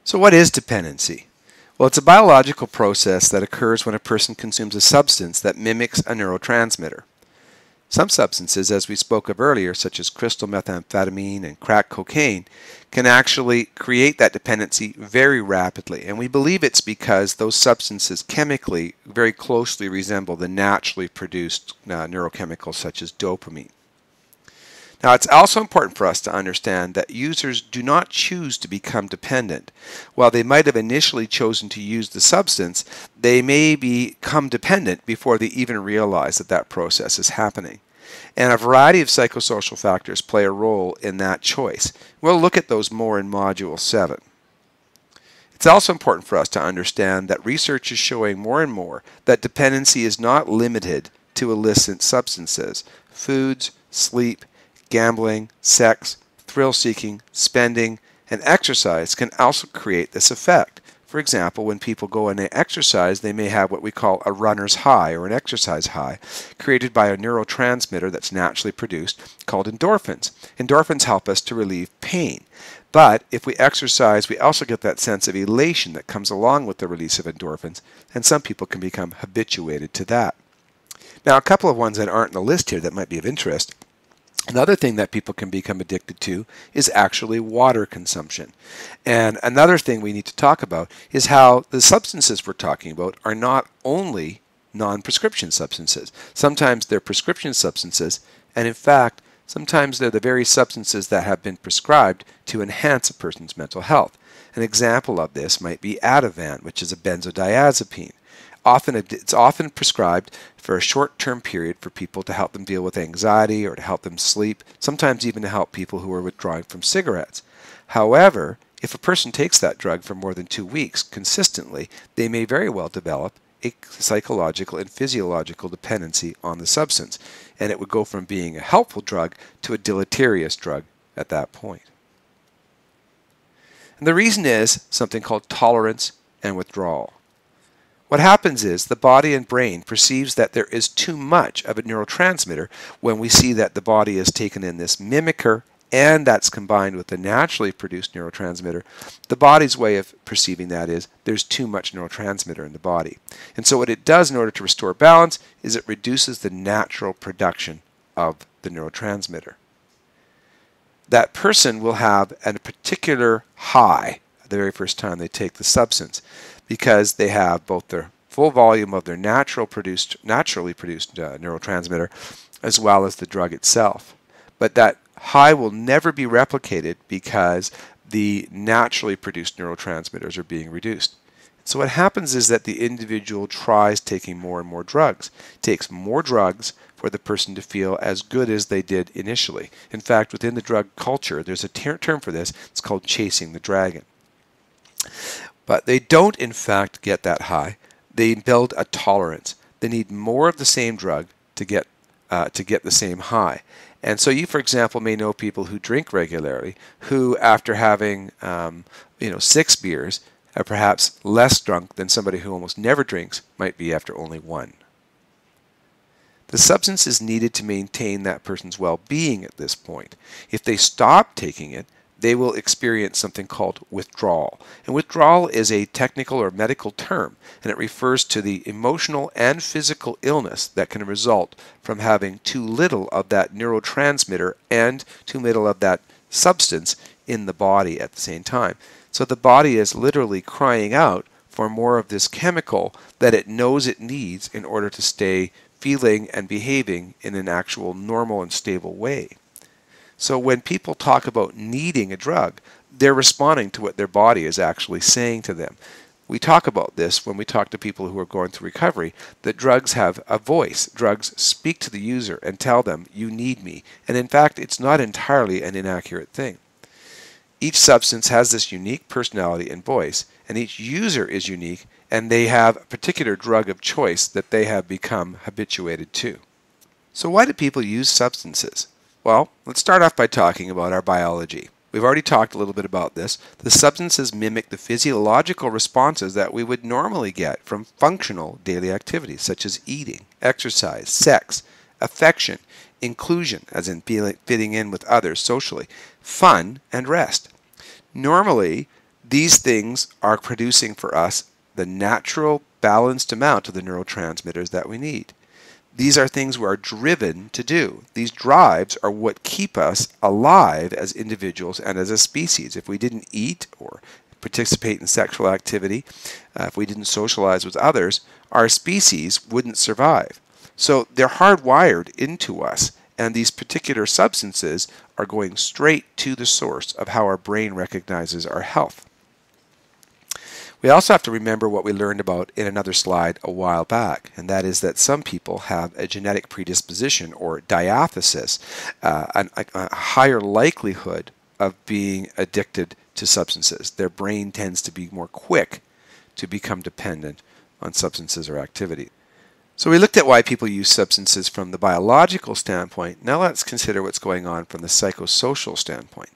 So what is dependency? Well, it's a biological process that occurs when a person consumes a substance that mimics a neurotransmitter. Some substances, as we spoke of earlier, such as crystal methamphetamine and crack cocaine, can actually create that dependency very rapidly. And we believe it's because those substances chemically very closely resemble the naturally produced neurochemicals such as dopamine. Now, it's also important for us to understand that users do not choose to become dependent. While they might have initially chosen to use the substance, they may become dependent before they even realize that that process is happening. And a variety of psychosocial factors play a role in that choice. We'll look at those more in Module 7. It's also important for us to understand that research is showing more and more that dependency is not limited to illicit substances. Foods, sleep, gambling, sex, thrill-seeking, spending, and exercise can also create this effect. For example, when people go and they exercise, they may have what we call a runner's high or an exercise high, created by a neurotransmitter that's naturally produced called endorphins. Endorphins help us to relieve pain. But if we exercise, we also get that sense of elation that comes along with the release of endorphins, and some people can become habituated to that. Now, a couple of ones that aren't on the list here that might be of interest. Another thing that people can become addicted to is actually water consumption. And another thing we need to talk about is how the substances we're talking about are not only non-prescription substances. Sometimes they're prescription substances, and in fact, sometimes they're the very substances that have been prescribed to enhance a person's mental health. An example of this might be Ativan, which is a benzodiazepine. It's often prescribed for a short-term period for people to help them deal with anxiety or to help them sleep, sometimes even to help people who are withdrawing from cigarettes. However, if a person takes that drug for more than 2 weeks consistently, they may very well develop a psychological and physiological dependency on the substance, and it would go from being a helpful drug to a deleterious drug at that point. And the reason is something called tolerance and withdrawal. What happens is the body and brain perceives that there is too much of a neurotransmitter when we see that the body has taken in this mimicker and that's combined with the naturally produced neurotransmitter. The body's way of perceiving that is there's too much neurotransmitter in the body. And so what it does in order to restore balance is it reduces the natural production of the neurotransmitter. That person will have a particular high the very first time they take the substance, because they have both their full volume of their naturally produced neurotransmitter as well as the drug itself. But that high will never be replicated because the naturally produced neurotransmitters are being reduced. So what happens is that the individual tries taking more and more drugs. It takes more drugs for the person to feel as good as they did initially. In fact, within the drug culture, there's a term for this. It's called chasing the dragon. But they don't, in fact, get that high. They build a tolerance. They need more of the same drug to get the same high. And so you, for example, may know people who drink regularly who, after having 6 beers, are perhaps less drunk than somebody who almost never drinks might be after only 1. The substance is needed to maintain that person's well-being at this point. If they stop taking it, they will experience something called withdrawal. And withdrawal is a technical or medical term, and it refers to the emotional and physical illness that can result from having too little of that neurotransmitter and too little of that substance in the body at the same time. So the body is literally crying out for more of this chemical that it knows it needs in order to stay feeling and behaving in an actual normal and stable way. So when people talk about needing a drug, they're responding to what their body is actually saying to them. We talk about this when we talk to people who are going through recovery, that drugs have a voice. Drugs speak to the user and tell them, you need me. And in fact, it's not entirely an inaccurate thing. Each substance has this unique personality and voice, and each user is unique, and they have a particular drug of choice that they have become habituated to. So why do people use substances? Well, let's start off by talking about our biology. We've already talked a little bit about this. The substances mimic the physiological responses that we would normally get from functional daily activities such as eating, exercise, sex, affection, inclusion, as in fitting in with others socially, fun, and rest. Normally, These things are producing for us the natural balanced amount of the neurotransmitters that we need. These are things we are driven to do. These drives are what keep us alive as individuals and as a species. If we didn't eat or participate in sexual activity, if we didn't socialize with others, our species wouldn't survive. So they're hardwired into us, and these particular substances are going straight to the source of how our brain recognizes our health. We also have to remember what we learned about in another slide a while back, and that is that some people have a genetic predisposition or diathesis, a higher likelihood of being addicted to substances. Their brain tends to be more quick to become dependent on substances or activity. So we looked at why people use substances from the biological standpoint. Now let's consider what's going on from the psychosocial standpoint.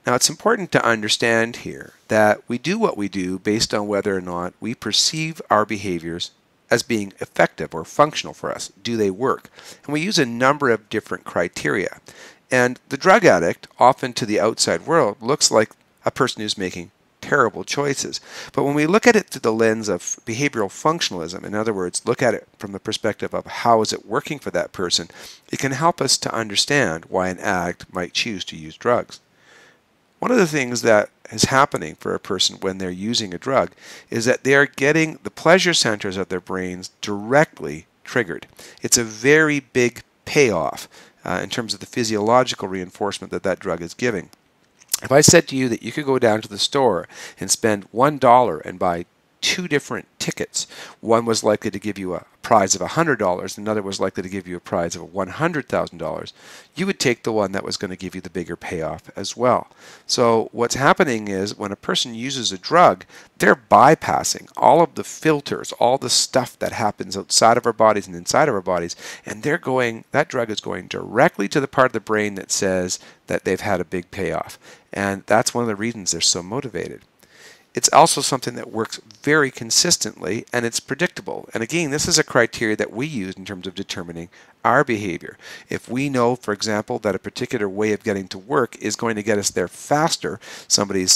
Now it's important to understand here that we do what we do based on whether or not we perceive our behaviors as being effective or functional for us. Do they work? And we use a number of different criteria. And the drug addict, often to the outside world, looks like a person who's making terrible choices. But when we look at it through the lens of behavioral functionalism, in other words, look at it from the perspective of how is it working for that person, it can help us to understand why an addict might choose to use drugs. One of the things that is happening for a person when they're using a drug is that they're getting the pleasure centers of their brains directly triggered. It's a very big payoff in terms of the physiological reinforcement that that drug is giving. If I said to you that you could go down to the store and spend $1 and buy 2 different tickets, one was likely to give you a prize of $100, another was likely to give you a prize of $100,000, you would take the one that was going to give you the bigger payoff as well. So what's happening is when a person uses a drug, they're bypassing all of the filters, all the stuff that happens outside of our bodies and inside of our bodies, and that drug is going directly to the part of the brain that says that they've had a big payoff. And that's one of the reasons they're so motivated. It's also something that works very consistently, and it's predictable. And again, this is a criteria that we use in terms of determining our behavior. If we know, for example, that a particular way of getting to work is going to get us there faster,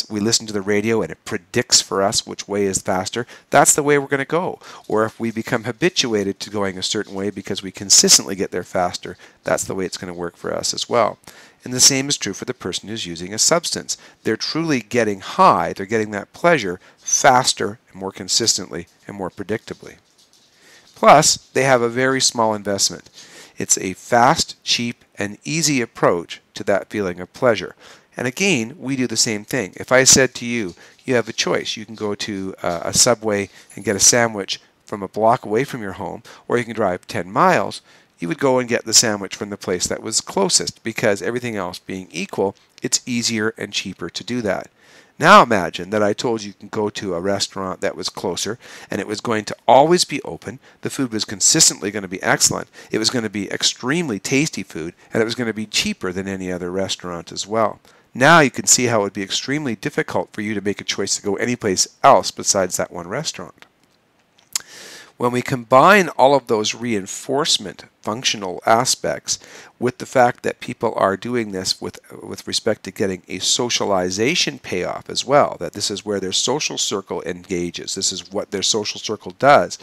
we listen to the radio and it predicts for us which way is faster, that's the way we're going to go. Or if we become habituated to going a certain way because we consistently get there faster, that's the way it's going to work for us as well. And the same is true for the person who's using a substance. They're truly getting high, they're getting that pleasure faster and more consistently and more predictably. Plus, they have a very small investment. It's a fast, cheap, and easy approach to that feeling of pleasure. And again, we do the same thing. If I said to you, you have a choice. You can go to a Subway and get a sandwich from a block away from your home, or you can drive 10 miles. You would go and get the sandwich from the place that was closest because everything else being equal, it's easier and cheaper to do that. Now imagine that I told you can go to a restaurant that was closer and it was going to always be open, the food was consistently going to be excellent, it was going to be extremely tasty food, and it was going to be cheaper than any other restaurant as well. Now you can see how it would be extremely difficult for you to make a choice to go anyplace else besides that one restaurant. When we combine all of those reinforcement functional aspects with the fact that people are doing this with respect to getting a socialization payoff as well, that this is where their social circle engages, this is what their social circle does,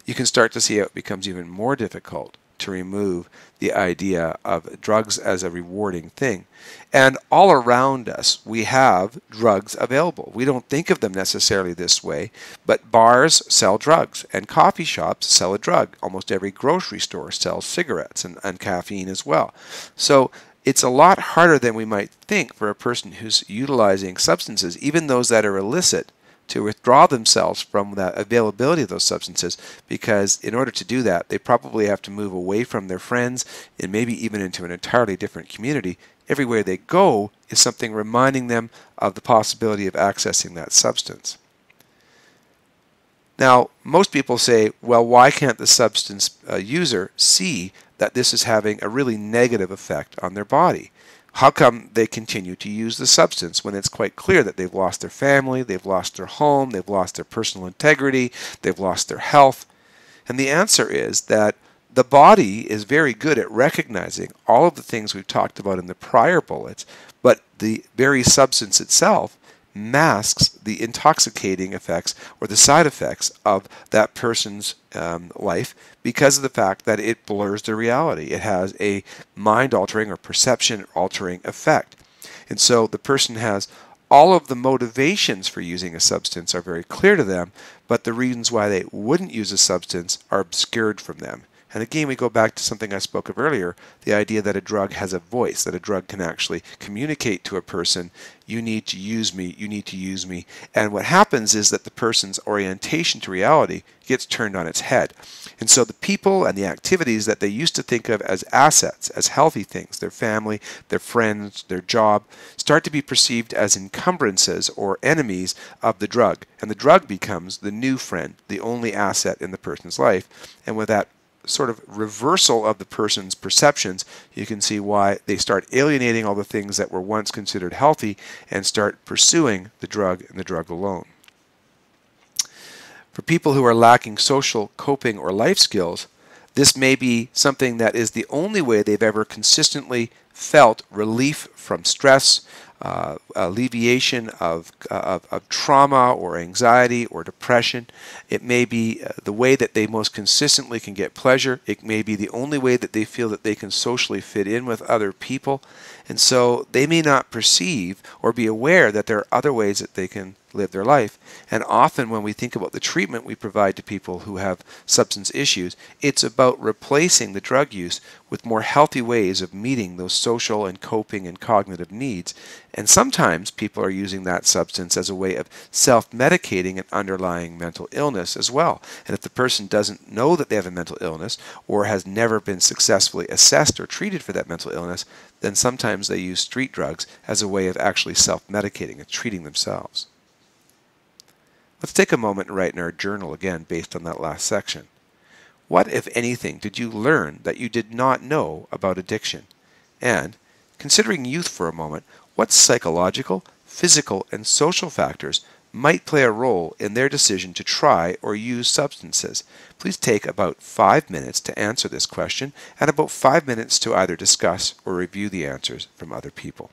you can start to see how it becomes even more difficult to remove the idea of drugs as a rewarding thing. And all around us, we have drugs available. We don't think of them necessarily this way, but bars sell drugs and coffee shops sell a drug. Almost every grocery store sells cigarettes and caffeine as well. So it's a lot harder than we might think for a person who's utilizing substances, even those that are illicit, to withdraw themselves from the availability of those substances, because in order to do that, they probably have to move away from their friends and maybe even into an entirely different community. Everywhere they go is something reminding them of the possibility of accessing that substance. Now, most people say, well, why can't the substance user see that this is having a really negative effect on their body? How come they continue to use the substance when it's quite clear that they've lost their family, they've lost their home, they've lost their personal integrity, they've lost their health? And the answer is that the body is very good at recognizing all of the things we've talked about in the prior bullets, but the very substance itself masks the intoxicating effects or the side effects of that person's life because of the fact that it blurs the reality. It has a mind-altering or perception-altering effect. And so the person has all of the motivations for using a substance are very clear to them, but the reasons why they wouldn't use a substance are obscured from them. And again, we go back to something I spoke of earlier, the idea that a drug has a voice, that a drug can actually communicate to a person, you need to use me, you need to use me. And what happens is that the person's orientation to reality gets turned on its head. And so the people and the activities that they used to think of as assets, as healthy things, their family, their friends, their job, start to be perceived as encumbrances or enemies of the drug. And the drug becomes the new friend, the only asset in the person's life. And with that sort of reversal of the person's perceptions, you can see why they start alienating all the things that were once considered healthy and start pursuing the drug and the drug alone. For people who are lacking social, coping, or life skills, this may be something that is the only way they've ever consistently felt relief from stress, alleviation of trauma or anxiety or depression. It may be the way that they most consistently can get pleasure. It may be the only way that they feel that they can socially fit in with other people. And so they may not perceive or be aware that there are other ways that they can live their life. And often when we think about the treatment we provide to people who have substance issues, it's about replacing the drug use with more healthy ways of meeting those social and coping and cognitive needs. And sometimes people are using that substance as a way of self-medicating an underlying mental illness as well. And if the person doesn't know that they have a mental illness or has never been successfully assessed or treated for that mental illness, then sometimes they use street drugs as a way of actually self-medicating and treating themselves. Let's take a moment and write in our journal again based on that last section. What, if anything, did you learn that you did not know about addiction? And, considering youth for a moment, what psychological, physical, and social factors might play a role in their decision to try or use substances? Please take about 5 minutes to answer this question and about 5 minutes to either discuss or review the answers from other people.